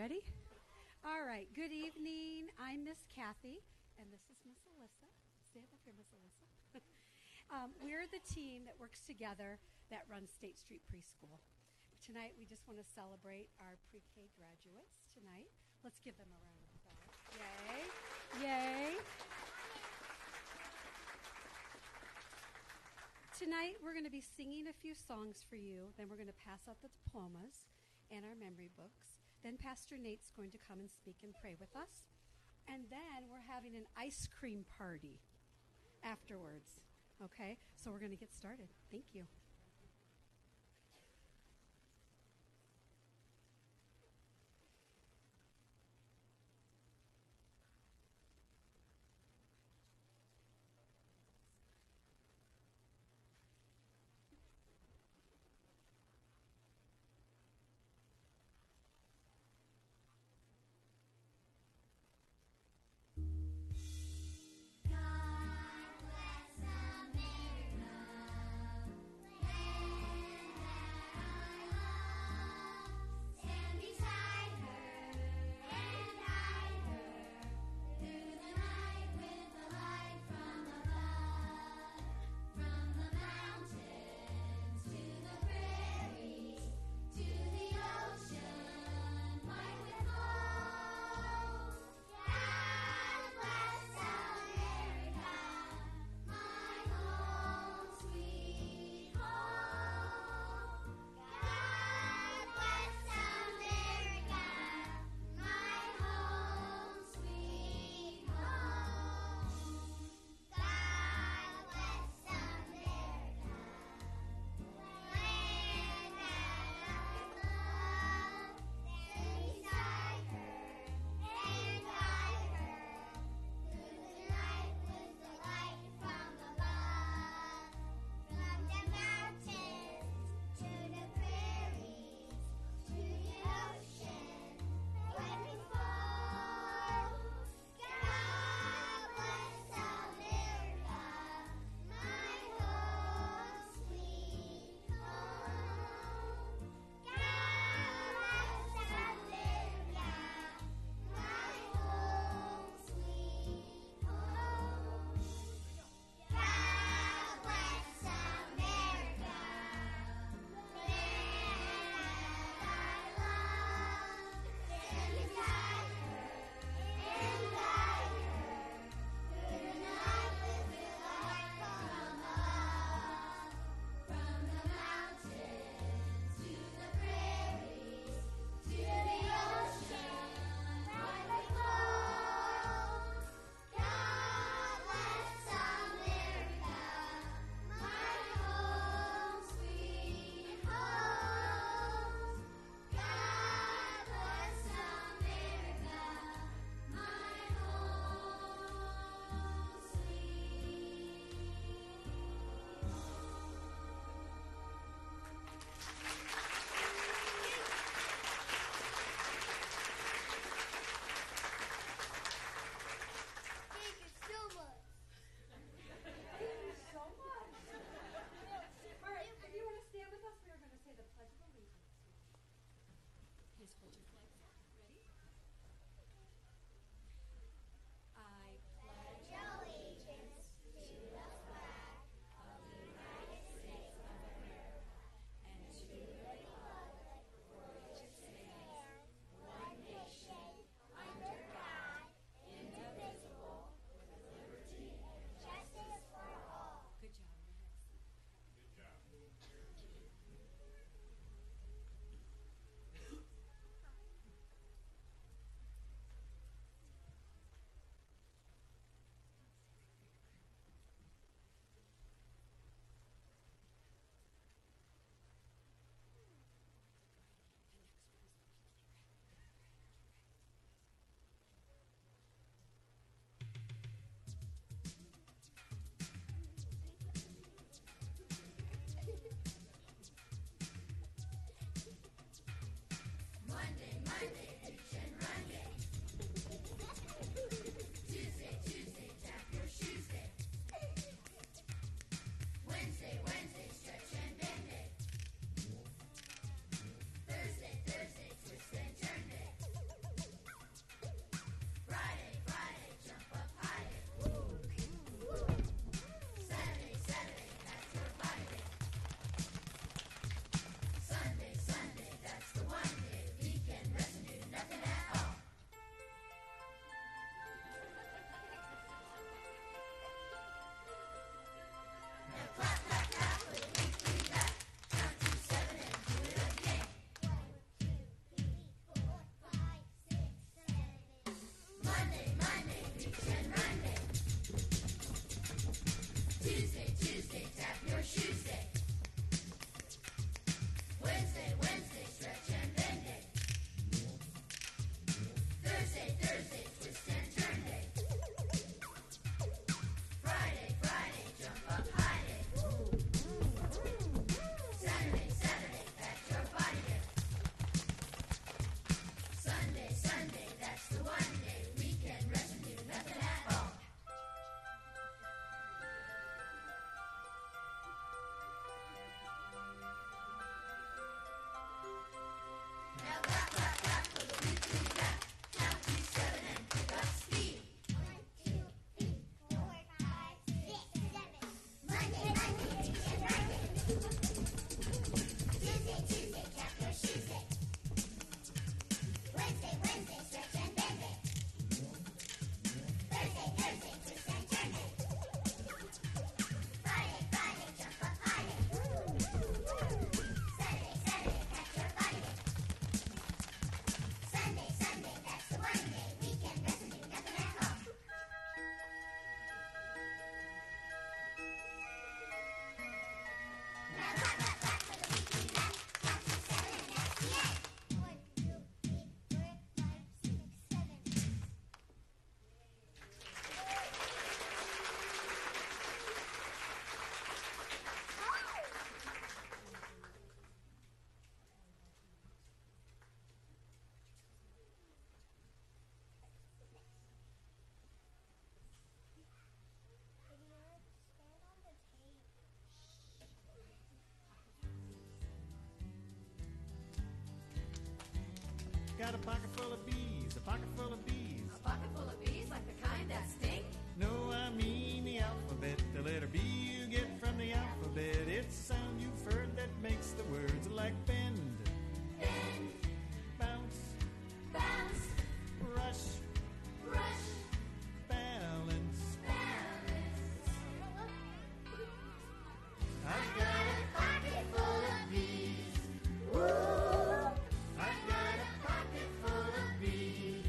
ready? All right. Good evening. I'm Miss Kathy, and this is Miss Alyssa. Stand up here, Miss Alyssa. We're the team that works together that runs State Street Preschool. Tonight, we just want to celebrate our pre-K graduates tonight. Let's give them a round of applause. Yay. Yay. Tonight, we're going to be singing a few songs for you. Then we're going to pass out the diplomas and our memory books. Then Pastor Nate's going to come and speak and pray with us. And then we're having an ice cream party afterwards. Okay? So we're going to get started. Thank you. Tuesday, Tuesday, tap your shoes day. Wednesday, Wednesday, stretch and bend day. Thursday, Thursday, twist and turn day. Friday, Friday, jump up high day. Saturday, Saturday, pack your body day. Sunday, Sunday, that's the one day. Weekend rest and do nothing at all. Now clap, clap, clap for the weekly clap. Count to 7 and pick up speed. 1, 2, 3, 4, 5, 6, 7. Monday, Monday, Tuesday, Monday. Tuesday, Tuesday, tap your shoes day. Wednesday, Wednesday, stretch and bend day. Thursday, Thursday, twist and turn day. Friday, Friday, jump up high day. Saturday, Saturday, pack your body day. Sunday, Sunday, that's the one day. Weekend rest and do nothing at all. Now clap, clap, clap for the weekly clap. Count to 7 and that's the end. 1, 2, 3, 4, 5, 6, 7. Got a pocket full of bees, a pocket full of bees. A pocket full of bees like the kind that sting. No, I mean the alphabet. The letter B you get from the alphabet. It's a sound you've heard that makes the words like bend, Bend, bounce, bounce, rush, rush, balance. balance. I've got a Pocket full of bees. I've got a pocket full of bees.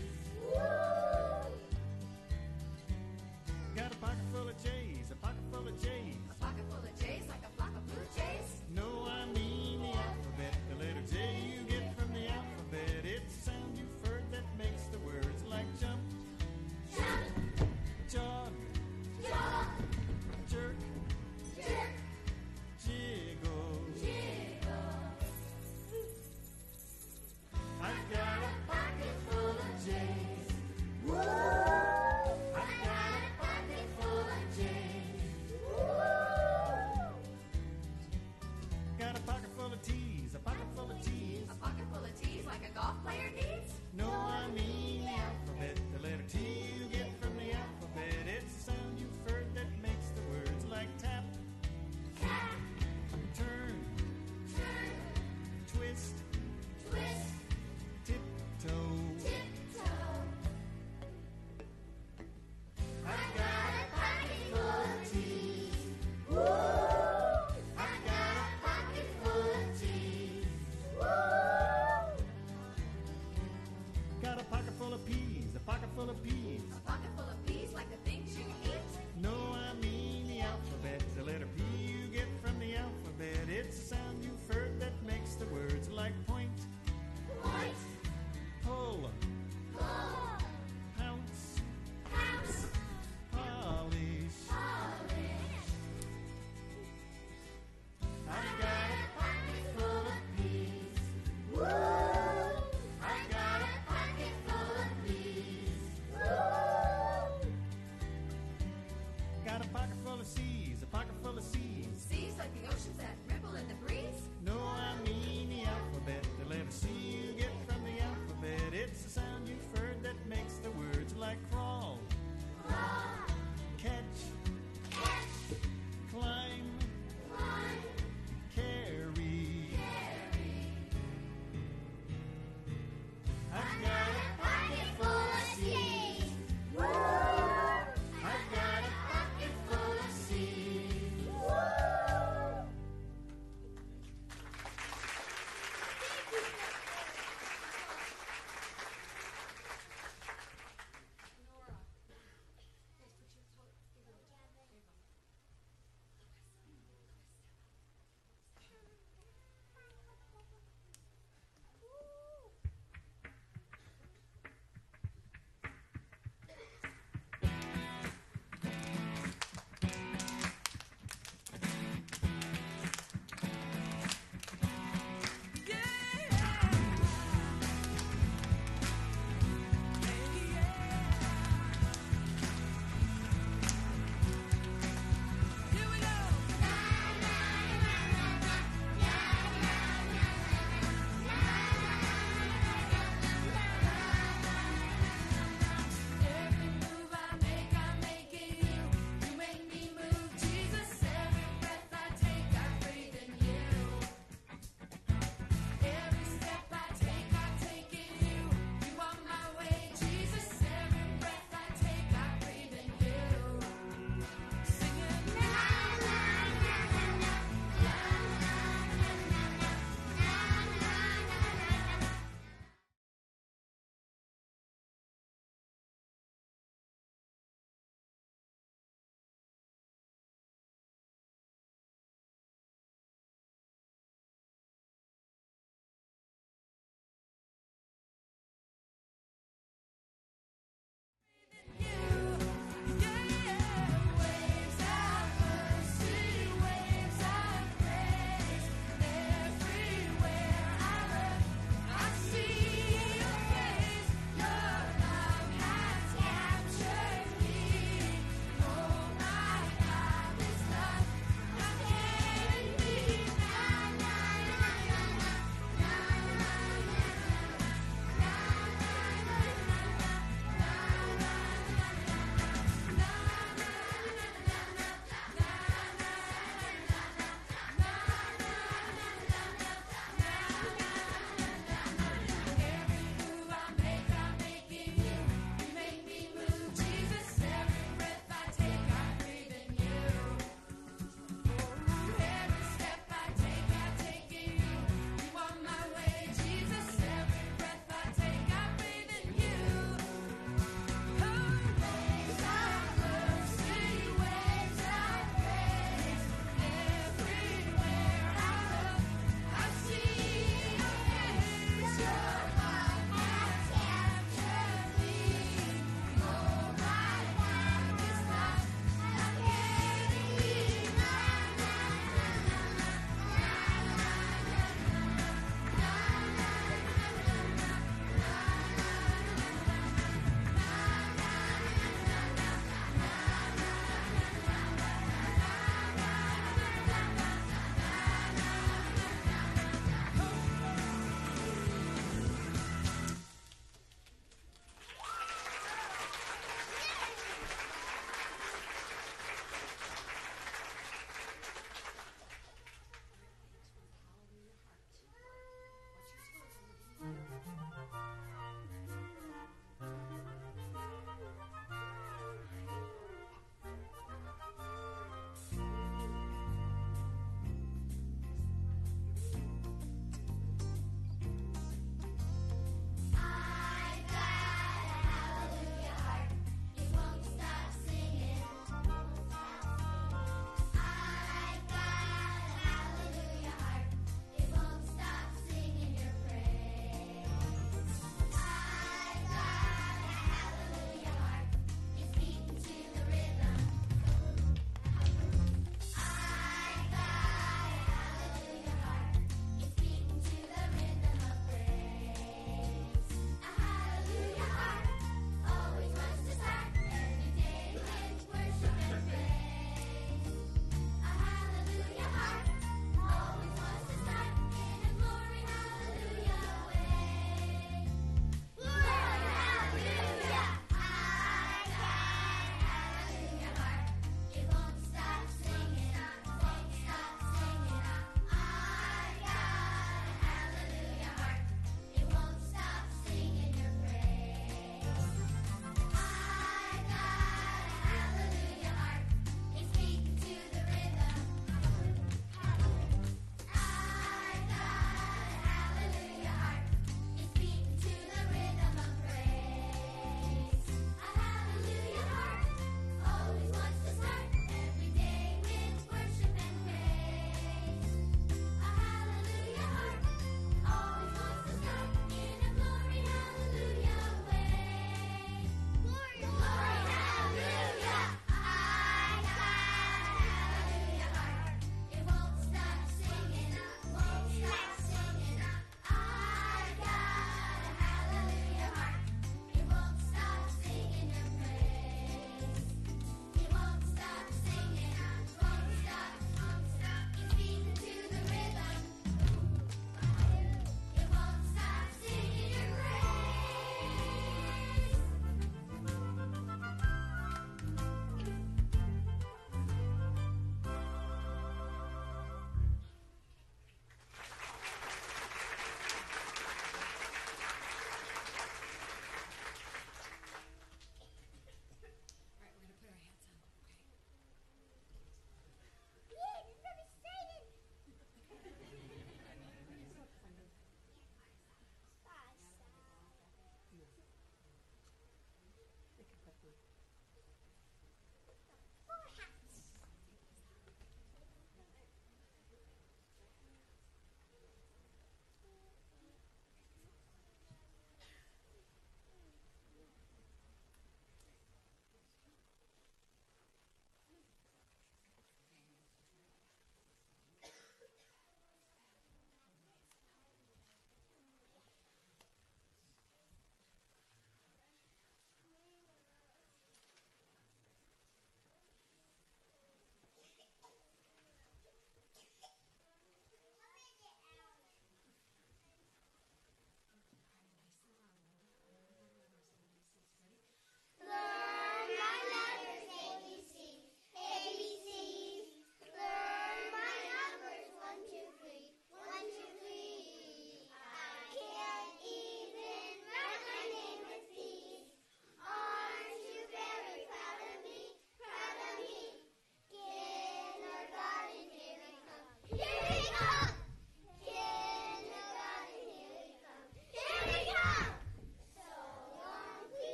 Got a pocket full of J's, a pocket full of J's. A pocket full of jays like a flock of blue jays. No, I mean the alphabet. The letter J you get from the alphabet. It's a sound you've heard that makes the words like jump, Jump, jog, jog, jerk, jerk, jiggle. jiggle. I've got a Pocket full of jays. I've got a Pocket full of jays. got a pocket full of T's, a pocket full of T's. A pocket full of teas like a golf player needs. No, I mean the alphabet. The letter T you get from the alphabet. It's a sound you've heard that makes the words like tap, Tap, turn, turn, twist, twist, tiptoe. tiptoe. I've got Got a pocket full of teas. I've got a Pocket full of teas. got a pocket full of peas, a pocket full of peas. A pocket full of peas like the things you eat. No, I mean the alphabet. The letter P you get from the alphabet. It's a sound you've heard that makes the words like point, Point, pull, pull, pounce, pounce, polish. polish. I've got a Pocket full of peas. I've got a Pocket full of peas. got a pocket full of C's, a pocket full of C's. Seas like the oceans that ripple in the breeze. No, I mean the alphabet. The letter C you get from the alphabet. It's a sound you've heard that makes the words like crawl, Crawl, catch, catch, climb, climb, carry. carry. I've got a Pocket full of seas. I've got a Pocket full of seas.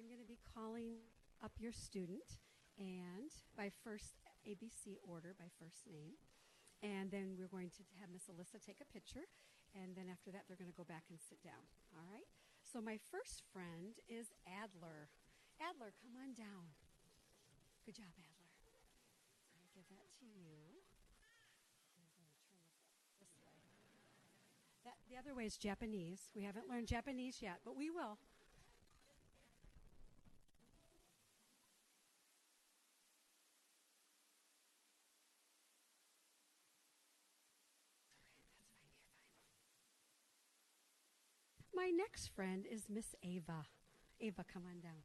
I'm going to be calling up your student and by first ABC order by first name. And then we're going to have Miss Alyssa take a picture. And then after that, they're going to go back and sit down. All right? So my first friend is Adler. Adler, come on down. Good job, Adler. I'll give that to you. I'm going to turn this way. The other way is Japanese. We haven't learned Japanese yet, but we will. My next friend is Miss Ava. Ava, come on down.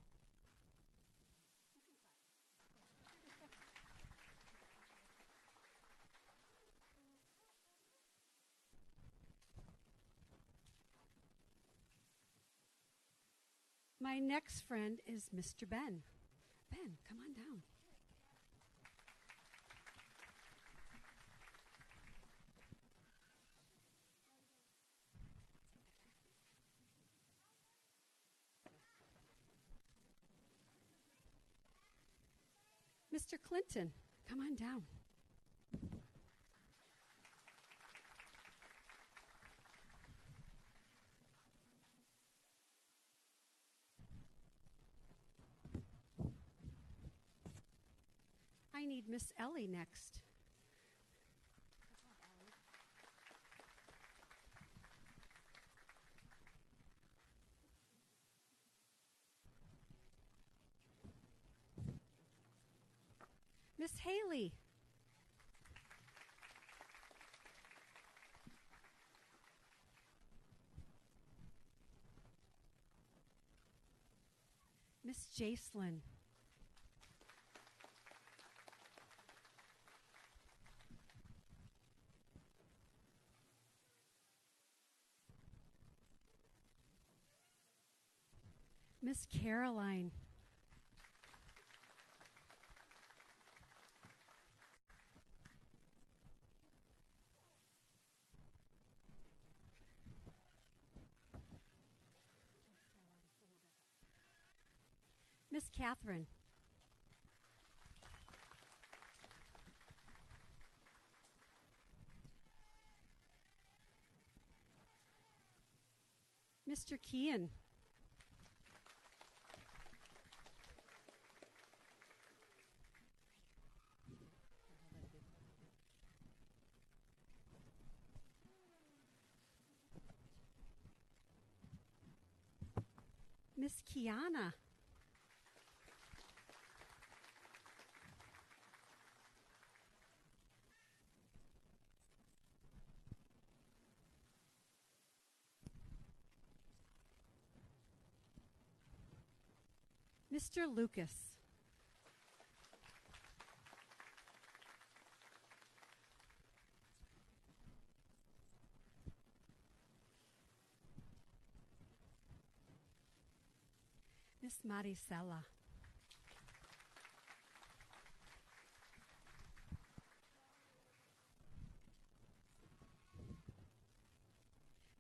My next friend is Mr. Ben. Ben, come on down. Mr. Clinton, come on down. I need Miss Ellie next. Miss Haley. Miss Jacelyn. Miss Caroline. Miss Catherine. Mr. Kean. Miss Kiana. Mr. Lucas. Miss Maricela.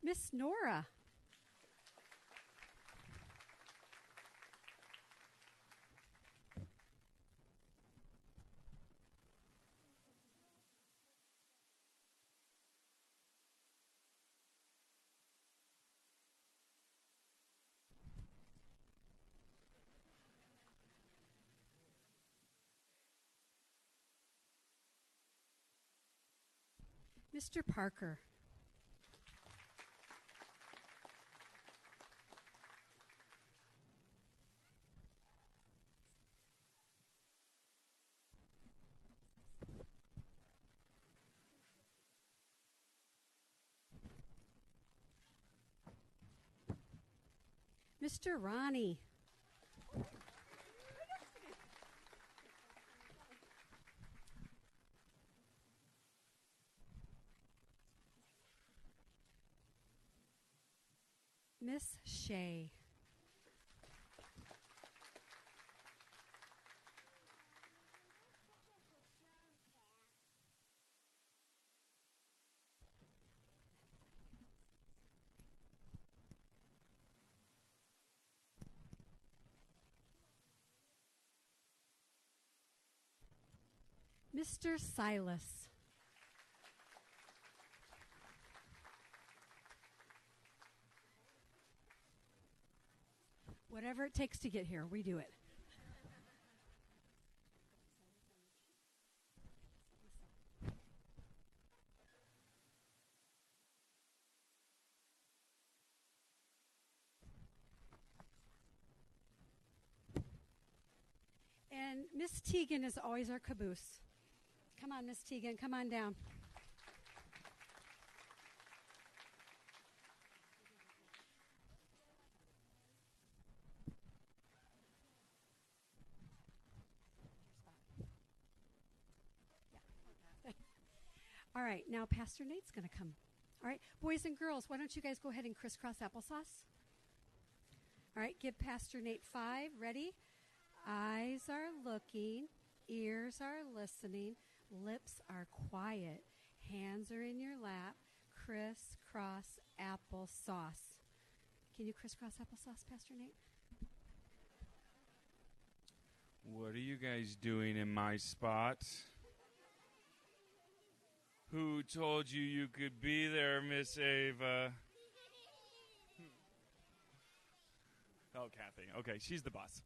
Miss Nora. Mr. Parker. Mr. Ronnie. Miss Shea. Mr. Silas. Whatever it takes to get here, we do it. And Miss Teagan is always our caboose. Come on, Miss Teagan, come on down. All right, now Pastor Nate's going to come. All right, boys and girls, why don't you guys go ahead and crisscross applesauce? All right, give Pastor Nate 5. Ready? Eyes are looking, ears are listening, lips are quiet, hands are in your lap, crisscross applesauce. Can you crisscross applesauce, Pastor Nate? What are you guys doing in my spot? Who told you you could be there, Miss Ava? Oh, Kathy. Okay, she's the boss.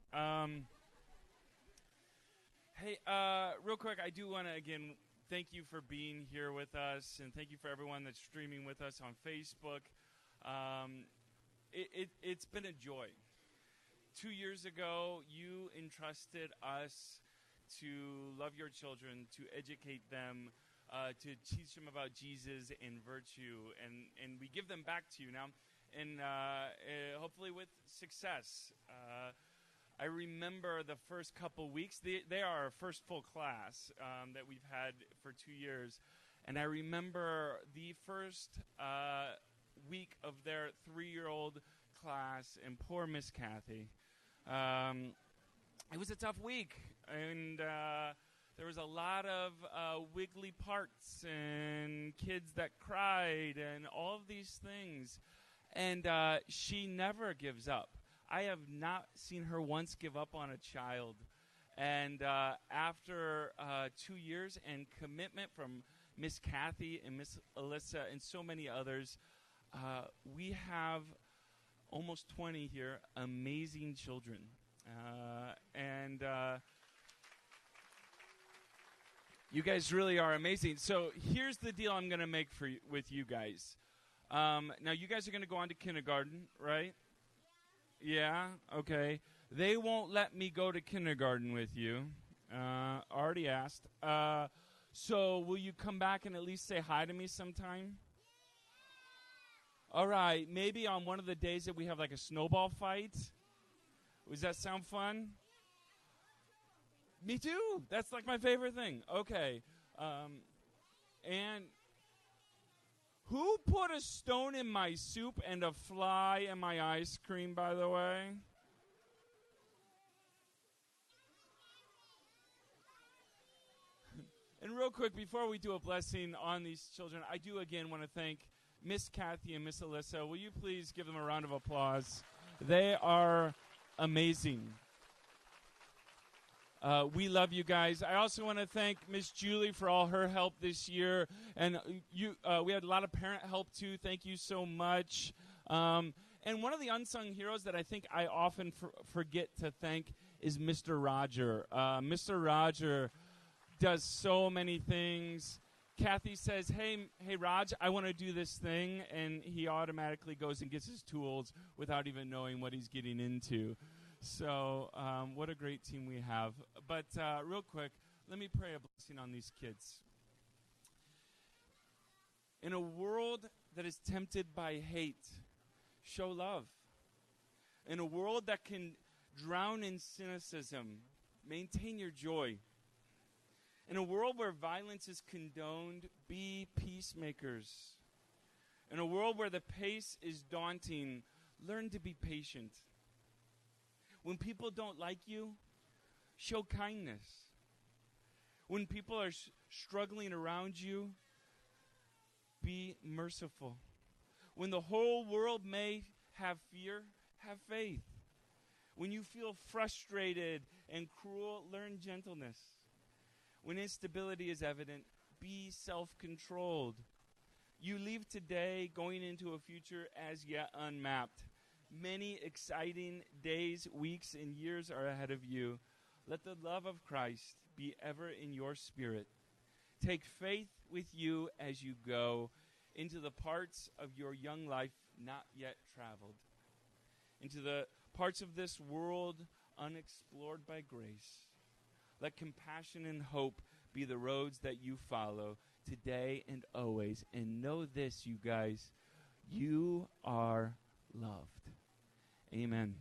Hey, real quick, I do want to, again, thank you for being here with us, and thank you for everyone that's streaming with us on Facebook. It's been a joy. 2 years ago, you entrusted us to love your children, to educate them, to teach them about Jesus and virtue, and we give them back to you now, and hopefully with success. I remember the first couple weeks. They are our first full class that we've had for 2 years, and I remember the first week of their 3-year-old class, and poor Miss Kathy. It was a tough week, and there was a lot of wiggly parts and kids that cried and all of these things. And she never gives up. I have not seen her once give up on a child. And after 2 years and commitment from Miss Kathy and Miss Alyssa and so many others, we have almost 20 here, amazing children. And you guys really are amazing. So here's the deal I'm going to make with you guys. Now, you guys are going to go on to kindergarten, right? Yeah? Okay. They won't let me go to kindergarten with you. Already asked. So will you come back and at least say hi to me sometime? All right. Maybe on one of the days that we have like a snowball fight. Does that sound fun? Me too. That's like my favorite thing. Okay. And who put a stone in my soup and a fly in my ice cream, by the way? And real quick, before we do a blessing on these children, I do again want to thank Miss Kathy and Miss Alyssa. Will you please give them a round of applause? They are amazing. We love you guys. I also want to thank Miss Julie for all her help this year. And we had a lot of parent help, too. Thank you so much. And one of the unsung heroes that I think I often forget to thank is Mr. Roger. Mr. Roger does so many things. Kathy says, hey, Raj, I want to do this thing. And he automatically goes and gets his tools without even knowing what he's getting into. So what a great team we have. But real quick, let me pray a blessing on these kids. In a world that is tempted by hate, show love. In a world that can drown in cynicism, maintain your joy. In a world where violence is condoned, be peacemakers. In a world where the pace is daunting, learn to be patient. When people don't like you, show kindness. When people are struggling around you, be merciful. When the whole world may have fear, have faith. When you feel frustrated and cruel, learn gentleness. When instability is evident, be self-controlled. You leave today going into a future as yet unmapped. Many exciting days, weeks, and years are ahead of you. Let the love of Christ be ever in your spirit. Take faith with you as you go into the parts of your young life not yet traveled, into the parts of this world unexplored by grace. Let compassion and hope be the roads that you follow today and always. And know this, you guys, you are loved. Amen.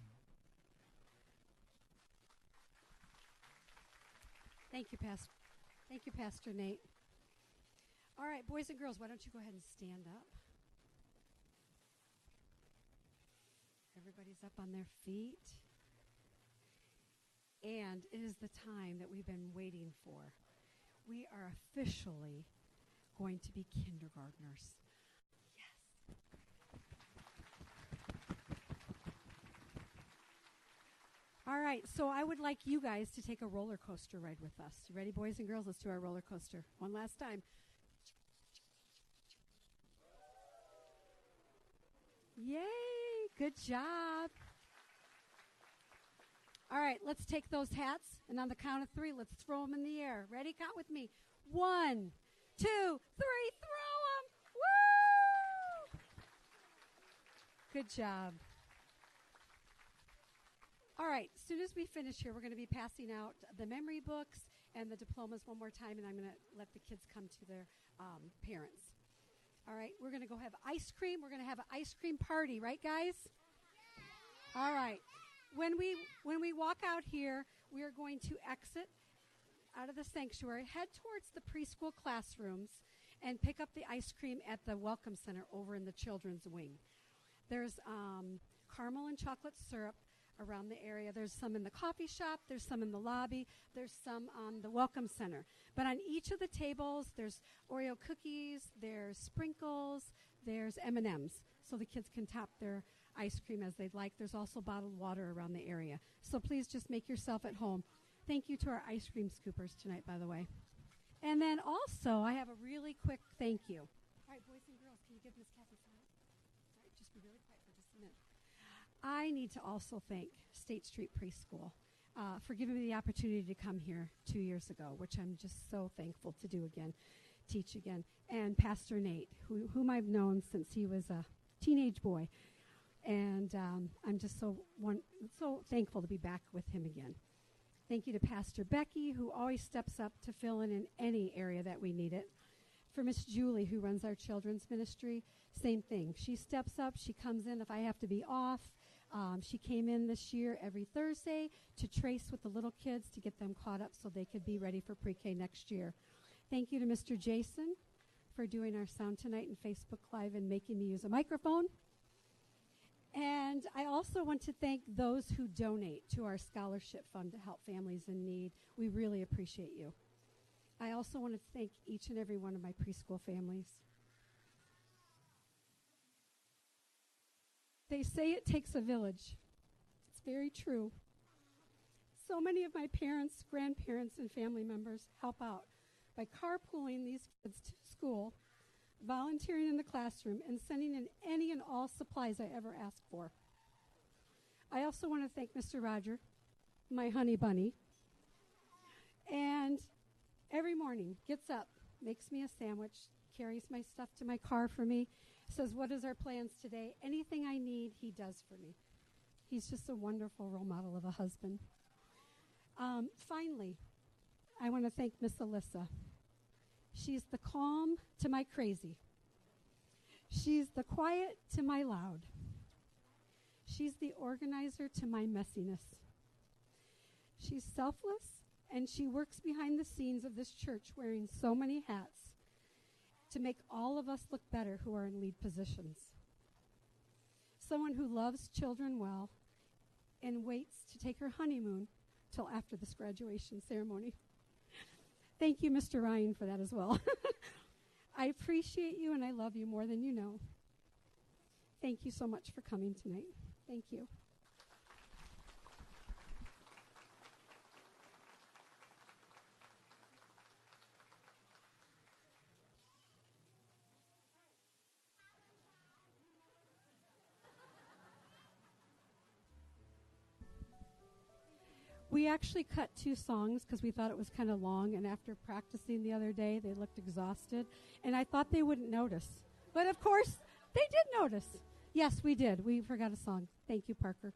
Thank you, Pastor. Thank you, Pastor Nate. All right, boys and girls, why don't you go ahead and stand up? Everybody's up on their feet. And it is the time that we've been waiting for. We are officially going to be kindergartners. Yes. All right, so I would like you guys to take a roller coaster ride with us. You ready, boys and girls? Let's do our roller coaster. One last time. Yay, good job. All right, let's take those hats, and on the count of 3, let's throw them in the air. Ready? Count with me. 1, 2, 3, throw them. Woo! Good job. All right, as soon as we finish here, we're going to be passing out the memory books and the diplomas one more time, and I'm going to let the kids come to their parents. All right, we're going to go have ice cream. We're going to have an ice cream party, right, guys? All right. When we walk out here, we are going to exit out of the sanctuary, head towards the preschool classrooms, and pick up the ice cream at the Welcome Center over in the children's wing. There's caramel and chocolate syrup around the area. There's some in the coffee shop. There's some in the lobby. There's some on the Welcome Center. But on each of the tables, there's Oreo cookies, there's sprinkles, there's M&Ms, so the kids can top their ice cream as they'd like. There's also bottled water around the area. So please just make yourself at home. Thank you to our ice cream scoopers tonight, by the way. And then also, I have a really quick thank you. All right, boys and girls, can you give Miss Kathy some? All right, just be really quiet for just a minute. I need to also thank State Street Preschool for giving me the opportunity to come here 2 years ago, which I'm just so thankful to do again, teach again. And Pastor Nate, whom I've known since he was a teenage boy. And I'm just so thankful to be back with him again. Thank you to Pastor Becky, who always steps up to fill in any area that we need it. For Miss Julie, who runs our children's ministry, same thing. She steps up. She comes in if I have to be off. She came in this year every Thursday to trace with the little kids to get them caught up so they could be ready for pre-K next year. Thank you to Mr. Jason for doing our sound tonight and Facebook Live and making me use a microphone. And I also want to thank those who donate to our scholarship fund to help families in need. We really appreciate you. I also want to thank each and every one of my preschool families. They say it takes a village. It's very true. So many of my parents, grandparents, and family members help out by carpooling these kids to school, volunteering in the classroom, and sending in any and all supplies I ever ask for. I also want to thank Mr. Roger, my honey bunny, and every morning gets up, makes me a sandwich, carries my stuff to my car for me, says, what is our plans today? Anything I need, he does for me. He's just a wonderful role model of a husband. Finally, I want to thank Miss Alyssa. She's the calm to my crazy. She's the quiet to my loud. She's the organizer to my messiness. She's selfless, and she works behind the scenes of this church wearing so many hats to make all of us look better who are in lead positions. Someone who loves children well and waits to take her honeymoon till after this graduation ceremony. Thank you, Mr. Ryan, for that as well. I appreciate you and I love you more than you know. Thank you so much for coming tonight. Thank you. We actually cut 2 songs because we thought it was kind of long, and after practicing the other day, they looked exhausted, and I thought they wouldn't notice. But of course, they did notice. Yes, we did. We forgot a song. Thank you, Parker.